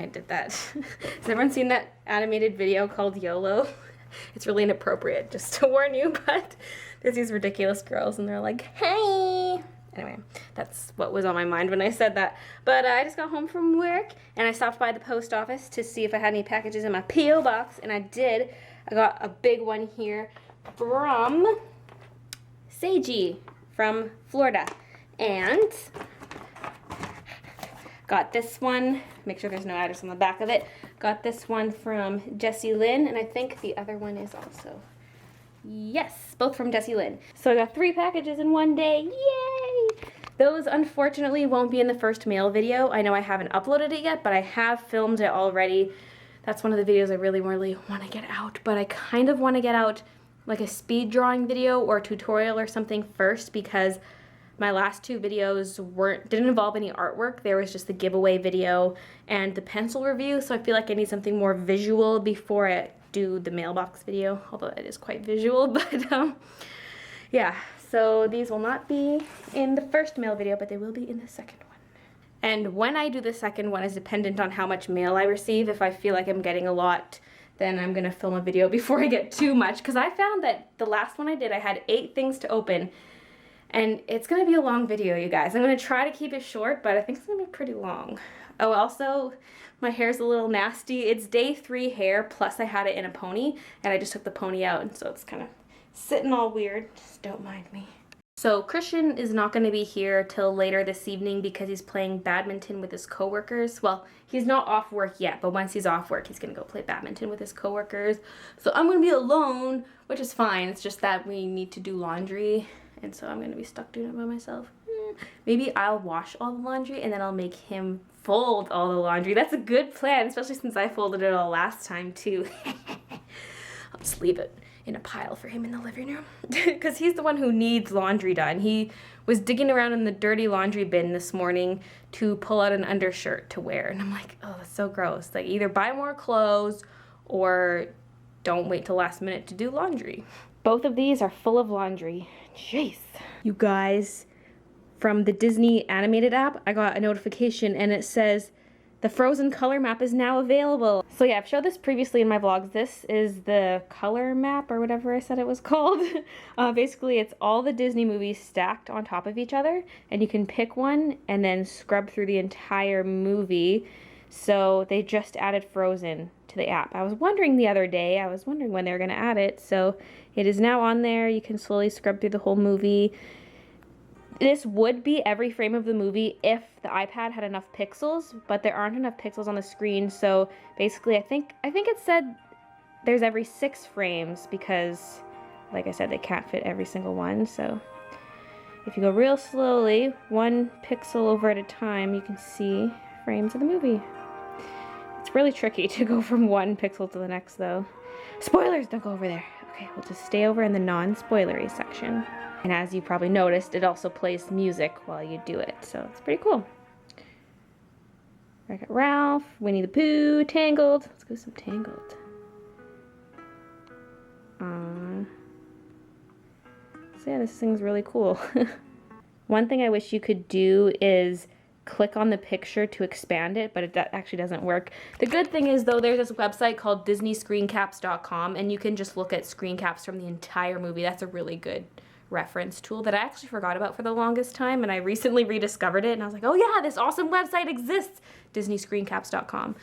I did that. Has everyone seen that animated video called YOLO? It's really inappropriate, just to warn you, but there's these ridiculous girls and they're like, hey! Anyway, that's what was on my mind when I said that. But I just got home from work and I stopped by the post office to see if I had any packages in my P.O. box, and I did. I got a big one here from Seiji from Florida. And got this one, make sure there's no address on the back of it. Got this one from Jessie Lynn, and I think the other one is also, yes, both from Jessie Lynn. So I got 3 packages in one day, yay! Those unfortunately won't be in the first mail video. I know I haven't uploaded it yet, but I have filmed it already. That's one of the videos I really want to get out, but I kind of want to get out like a speed drawing video or tutorial or something first, because my last 2 videos didn't involve any artwork. There was just the giveaway video and the pencil review, so I feel like I need something more visual before I do the mailbox video, although it is quite visual, but yeah, so these will not be in the first mail video, but they will be in the second one. And when I do the second one is dependent on how much mail I receive. If I feel like I'm getting a lot, then I'm gonna film a video before I get too much, because I found that the last one I did, I had 8 things to open. And it's gonna be a long video, you guys. I'm gonna try to keep it short, but I think it's gonna be pretty long. Oh, also, my hair's a little nasty. It's day 3 hair, plus I had it in a pony, and I just took the pony out, and so it's kind of sitting all weird. Just don't mind me. So Christian is not gonna be here till later this evening because he's playing badminton with his coworkers. Well, he's not off work yet, but once he's off work, he's gonna go play badminton with his coworkers. So I'm gonna be alone, which is fine. It's just that we need to do laundry, and so I'm gonna be stuck doing it by myself. Maybe I'll wash all the laundry and then I'll make him fold all the laundry. That's a good plan, especially since I folded it all last time too. I'll just leave it in a pile for him in the living room because he's the one who needs laundry done. He was digging around in the dirty laundry bin this morning to pull out an undershirt to wear, and I'm like, oh, that's so gross. Like, either buy more clothes or don't wait till last minute to do laundry. Both of these are full of laundry. Jeez. You guys, from the Disney animated app, I got a notification and it says the Frozen color map is now available. So yeah, I've showed this previously in my vlogs. This is the color map, or whatever I said it was called. Basically, it's all the Disney movies stacked on top of each other, and you can pick one and then scrub through the entire movie. So they just added Frozen to the app. I was wondering the other day, when they were gonna add it, so it is now on there. You can slowly scrub through the whole movie. This would be every frame of the movie if the iPad had enough pixels, but there aren't enough pixels on the screen, so basically I think it said there's every 6 frames because, like I said, they can't fit every single one, so if you go real slowly, 1 pixel over at a time, you can see frames of the movie. It's really tricky to go from 1 pixel to the next, though. Spoilers! Don't go over there. Okay, we'll just stay over in the non-spoilery section. And as you probably noticed, it also plays music while you do it, so it's pretty cool. Wreck-It Ralph, Winnie the Pooh, Tangled. Let's go some Tangled. So yeah, this thing's really cool. One thing I wish you could do is click on the picture to expand it, but that actually doesn't work. The good thing is, though, there's this website called DisneyScreenCaps.com, and you can just look at screen caps from the entire movie. That's a really good reference tool that I actually forgot about for the longest time, and I recently rediscovered it, and I was like, oh yeah, this awesome website exists, DisneyScreenCaps.com.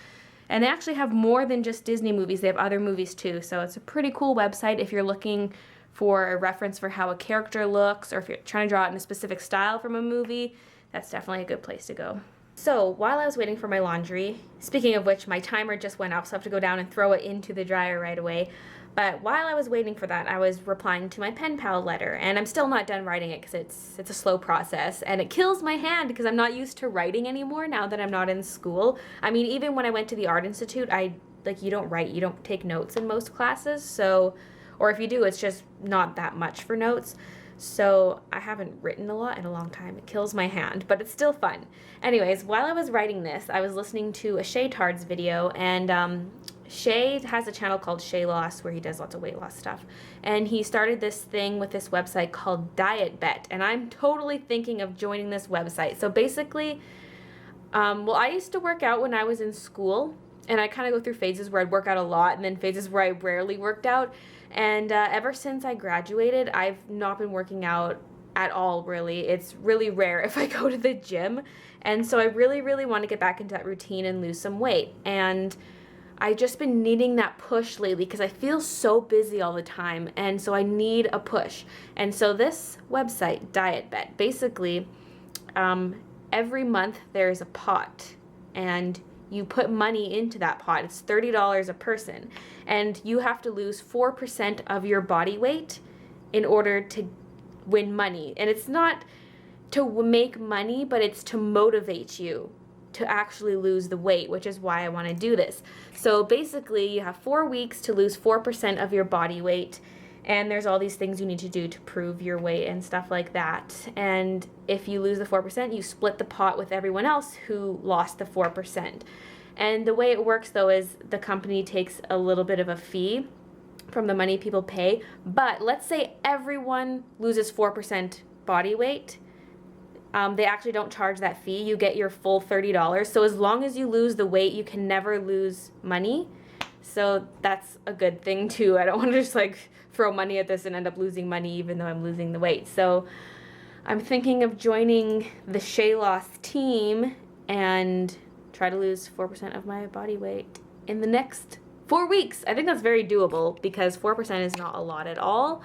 And they actually have more than just Disney movies. They have other movies too, so it's a pretty cool website if you're looking for a reference for how a character looks, or if you're trying to draw it in a specific style from a movie. That's definitely a good place to go. So while I was waiting for my laundry, speaking of which, my timer just went off, so I have to go down and throw it into the dryer right away. But while I was waiting for that, I was replying to my pen pal letter, and I'm still not done writing it because it's a slow process, and it kills my hand because I'm not used to writing anymore now that I'm not in school. I mean, even when I went to the Art Institute, you don't write, you don't take notes in most classes, so, or if you do, it's just not that much for notes. So I haven't written a lot in a long time. It kills my hand, but it's still fun. Anyways, while I was writing this, I was listening to a Shay Tard's video, and Shay has a channel called Shay Loss where he does lots of weight loss stuff. And he started this thing with this website called Dietbet, and I'm totally thinking of joining this website. So basically, Well, I used to work out when I was in school, and I kind of go through phases where I'd work out a lot and then phases where I rarely worked out. And ever since I graduated, I've not been working out at all, really. It's really rare if I go to the gym. And so I really, really want to get back into that routine and lose some weight. And I've just been needing that push lately because I feel so busy all the time. And so I need a push. And so this website, Dietbet, basically, every month there's a pot. And you put money into that pot. It's $30 a person. And you have to lose 4% of your body weight in order to win money. And it's not to make money, but it's to motivate you to actually lose the weight, which is why I want to do this. So basically, you have 4 weeks to lose 4% of your body weight. And there's all these things you need to do to prove your weight and stuff like that. And if you lose the 4%, you split the pot with everyone else who lost the 4%. And the way it works, though, is the company takes a little bit of a fee from the money people pay. But let's say everyone loses 4% body weight. They actually don't charge that fee. You get your full $30. So as long as you lose the weight, you can never lose money. So that's a good thing, too. I don't want to just like throw money at this and end up losing money even though I'm losing the weight. So I'm thinking of joining the Shea Loss team and try to lose 4% of my body weight in the next 4 weeks. I think that's very doable because 4% is not a lot at all.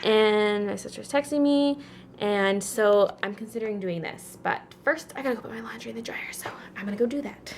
And my sister's texting me, and so I'm considering doing this. But first, I gotta go put my laundry in the dryer, so I'm gonna go do that.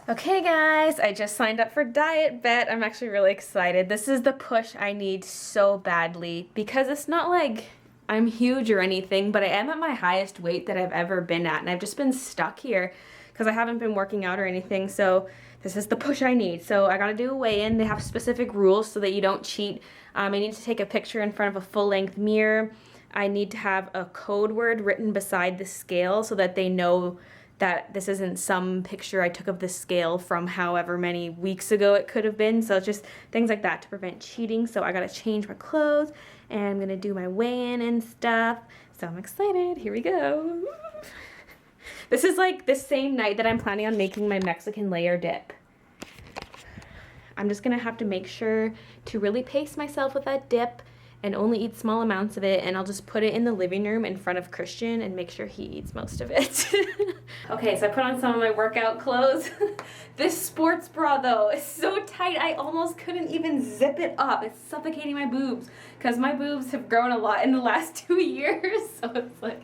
Okay guys, I just signed up for Dietbet. I'm actually really excited. This is the push I need so badly because it's not like I'm huge or anything, but I am at my highest weight that I've ever been at, and I've just been stuck here because I haven't been working out or anything. So this is the push I need. So I gotta do a weigh-in. They have specific rules so that you don't cheat. I need to take a picture in front of a full-length mirror. I need to have a code word written beside the scale so that they know that this isn't some picture I took of the scale from however many weeks ago it could have been. So it's just things like that to prevent cheating. So I gotta change my clothes and I'm gonna do my weigh-in and stuff. So I'm excited. Here we go. This is like the same night that I'm planning on making my Mexican layer dip. I'm just gonna have to make sure to really pace myself with that dip and only eat small amounts of it, and I'll just put it in the living room in front of Christian and make sure he eats most of it. Okay, so I put on some of my workout clothes. This sports bra though is so tight I almost couldn't even zip it up. It's suffocating my boobs because my boobs have grown a lot in the last 2 years, so it's like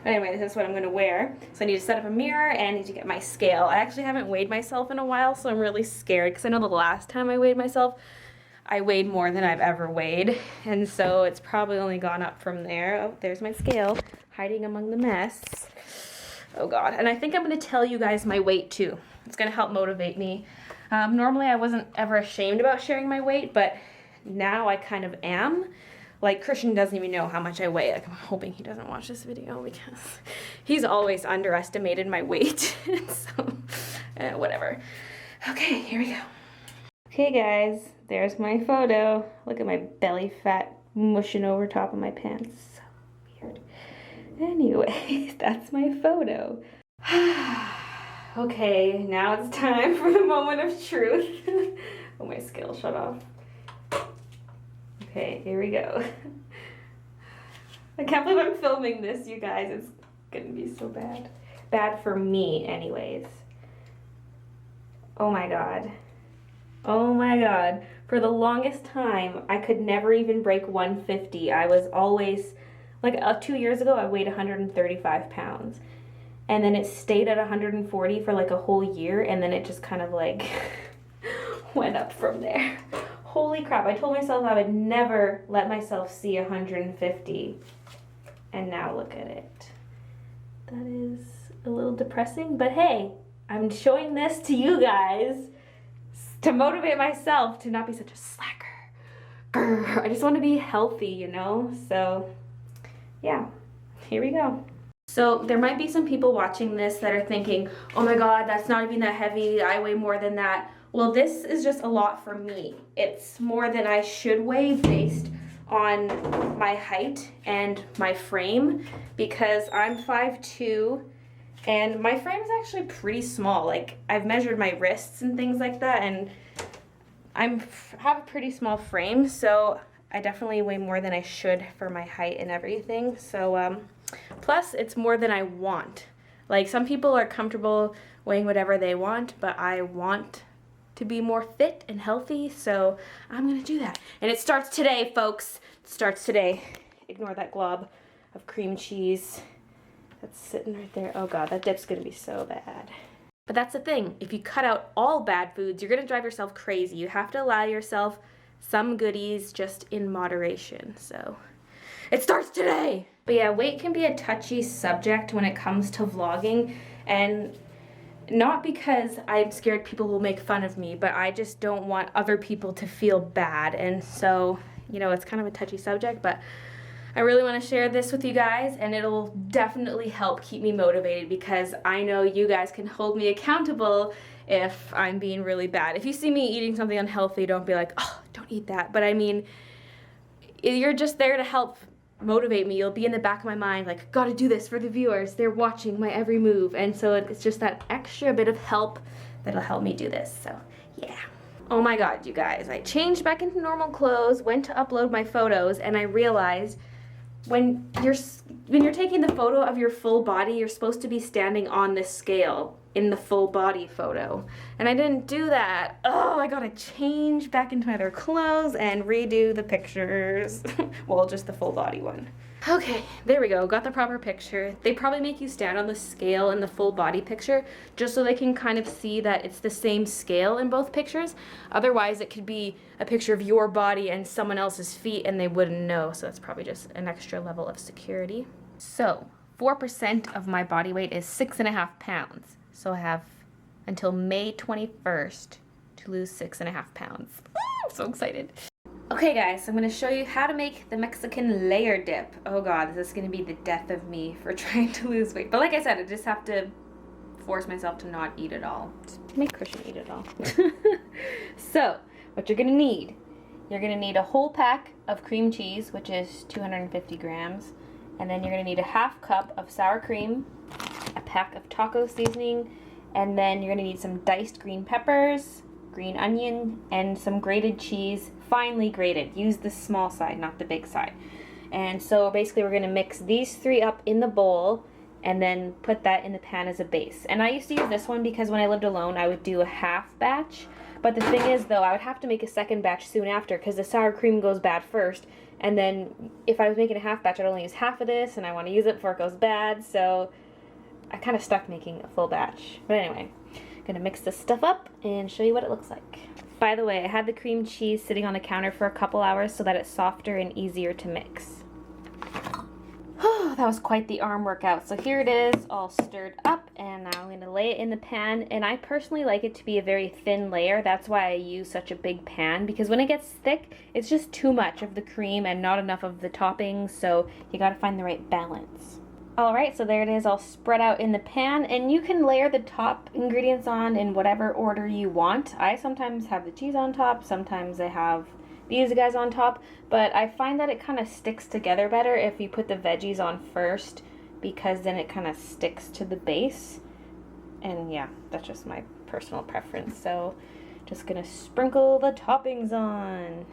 but anyway, this is what I'm gonna wear. So I need to set up a mirror and I need to get my scale. I actually haven't weighed myself in a while, so I'm really scared because I know the last time I weighed myself, I weighed more than I've ever weighed. And so it's probably only gone up from there. Oh, there's my scale, hiding among the mess. Oh God, and I think I'm gonna tell you guys my weight too. It's gonna help motivate me. Normally I wasn't ever ashamed about sharing my weight, but now I kind of am. Like, Christian doesn't even know how much I weigh. Like, I'm hoping he doesn't watch this video because he's always underestimated my weight. So, whatever. Okay, here we go. Okay, guys, there's my photo. Look at my belly fat mushing over top of my pants. So weird. Anyways, that's my photo. Okay, now it's time for the moment of truth. Oh, my scale shut off. Okay, here we go. I can't believe I'm filming this, you guys. It's gonna be so bad. Bad for me, anyways. Oh my God. Oh my God. For the longest time, I could never even break 150. I was always, like 2 years ago, I weighed 135 pounds. And then it stayed at 140 for like a whole year, and then it just kind of like went up from there. Holy crap, I told myself I would never let myself see 150. And now look at it. That is a little depressing, but hey, I'm showing this to you guys to motivate myself to not be such a slacker. Grr. I just want to be healthy, you know? So, yeah, here we go. So there might be some people watching this that are thinking, oh my God, that's not even that heavy. I weigh more than that. Well, this is just a lot for me. It's more than I should weigh based on my height and my frame because I'm 5'2", And my frame is actually pretty small. Like, I've measured my wrists and things like that, and have a pretty small frame, so I definitely weigh more than I should for my height and everything. So, plus it's more than I want. Like, some people are comfortable weighing whatever they want, but I want to be more fit and healthy, so I'm gonna do that. And it starts today, folks. It starts today. Ignore that glob of cream cheese that's sitting right there. Oh God, that dip's gonna be so bad. But that's the thing, if you cut out all bad foods, you're gonna drive yourself crazy. You have to allow yourself some goodies, just in moderation. So it starts today. But yeah, weight can be a touchy subject when it comes to vlogging, and not because I'm scared people will make fun of me, but I just don't want other people to feel bad. And so, you know, it's kind of a touchy subject, but I really want to share this with you guys, and it'll definitely help keep me motivated, because I know you guys can hold me accountable if I'm being really bad. If you see me eating something unhealthy, don't be like, oh, don't eat that. But I mean, you're just there to help motivate me. You'll be in the back of my mind like, gotta do this for the viewers. They're watching my every move. And so it's just that extra bit of help that'll help me do this. So yeah. Oh my God, you guys. I changed back into normal clothes, went to upload my photos, and I realized when you're taking the photo of your full body, you're supposed to be standing on this scale in the full body photo. And I didn't do that. Oh, I gotta change back into my other clothes and redo the pictures. Well, just the full body one. Okay, there we go, got the proper picture. They probably make you stand on the scale in the full body picture just so they can kind of see that it's the same scale in both pictures. Otherwise, it could be a picture of your body and someone else's feet and they wouldn't know, so that's probably just an extra level of security. So, 4% of my body weight is 6.5 pounds. So I have until May 21st to lose 6.5 pounds. I'm so excited. Okay guys, I'm going to show you how to make the Mexican layer dip. Oh God, this is going to be the death of me for trying to lose weight. But like I said, I just have to force myself to not eat it all. Just make Christian eat it all. So, what you're going to need. You're going to need a whole pack of cream cheese, which is 250 grams. And then you're going to need a half cup of sour cream, a pack of taco seasoning, and then you're going to need some diced green peppers, green onion, and some grated cheese, finely grated. Use the small side, not the big side. And so basically we're going to mix these three up in the bowl and then put that in the pan as a base. And I used to use this one because when I lived alone I would do a half batch. But the thing is though, I would have to make a second batch soon after because the sour cream goes bad first. And then if I was making a half batch, I'd only use half of this and I want to use it before it goes bad. So I kind of stuck making a full batch. But anyway, I'm going to mix this stuff up and show you what it looks like. By the way, I had the cream cheese sitting on the counter for a couple hours so that it's softer and easier to mix. That was quite the arm workout. So here it is, all stirred up, and now I'm going to lay it in the pan. And I personally like it to be a very thin layer. That's why I use such a big pan, because when it gets thick, it's just too much of the cream and not enough of the toppings. So you got to find the right balance. Alright, so there it is all spread out in the pan, and you can layer the top ingredients on in whatever order you want. I sometimes have the cheese on top, sometimes I have these guys on top, but I find that it kind of sticks together better if you put the veggies on first, because then it kind of sticks to the base. And yeah, that's just my personal preference. So just gonna sprinkle the toppings on.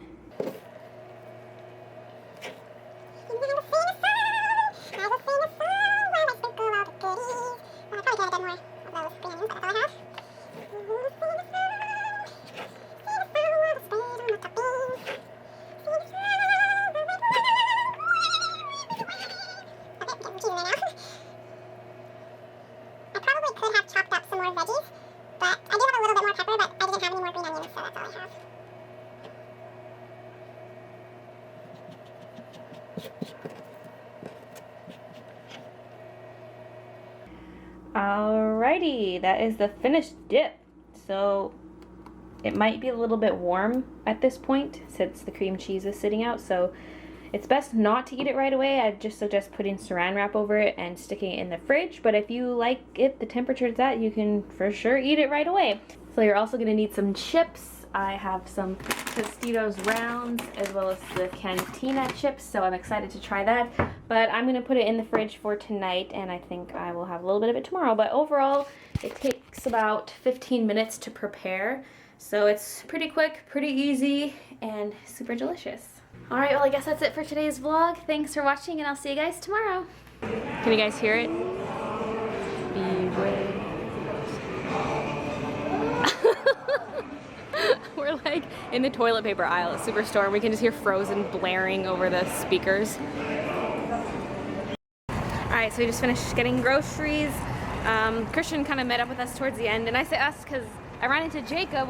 Alrighty, that is the finished dip. So it might be a little bit warm at this point since the cream cheese is sitting out, so it's best not to eat it right away. I just suggest putting saran wrap over it and sticking it in the fridge, but if you like it the temperature it's at, you can for sure eat it right away. So you're also going to need some chips. I have some Tostitos rounds as well as the Cantina chips, so I'm excited to try that. But I'm gonna put it in the fridge for tonight, and I think I will have a little bit of it tomorrow. But overall, it takes about 15 minutes to prepare. So it's pretty quick, pretty easy, and super delicious. All right, well, I guess that's it for today's vlog. Thanks for watching, and I'll see you guys tomorrow. Can you guys hear it? Beware. We're like in the toilet paper aisle at Superstore, and we can just hear Frozen blaring over the speakers. Alright, so we just finished getting groceries. Christian kind of met up with us towards the end, and I say us because I ran into Jacob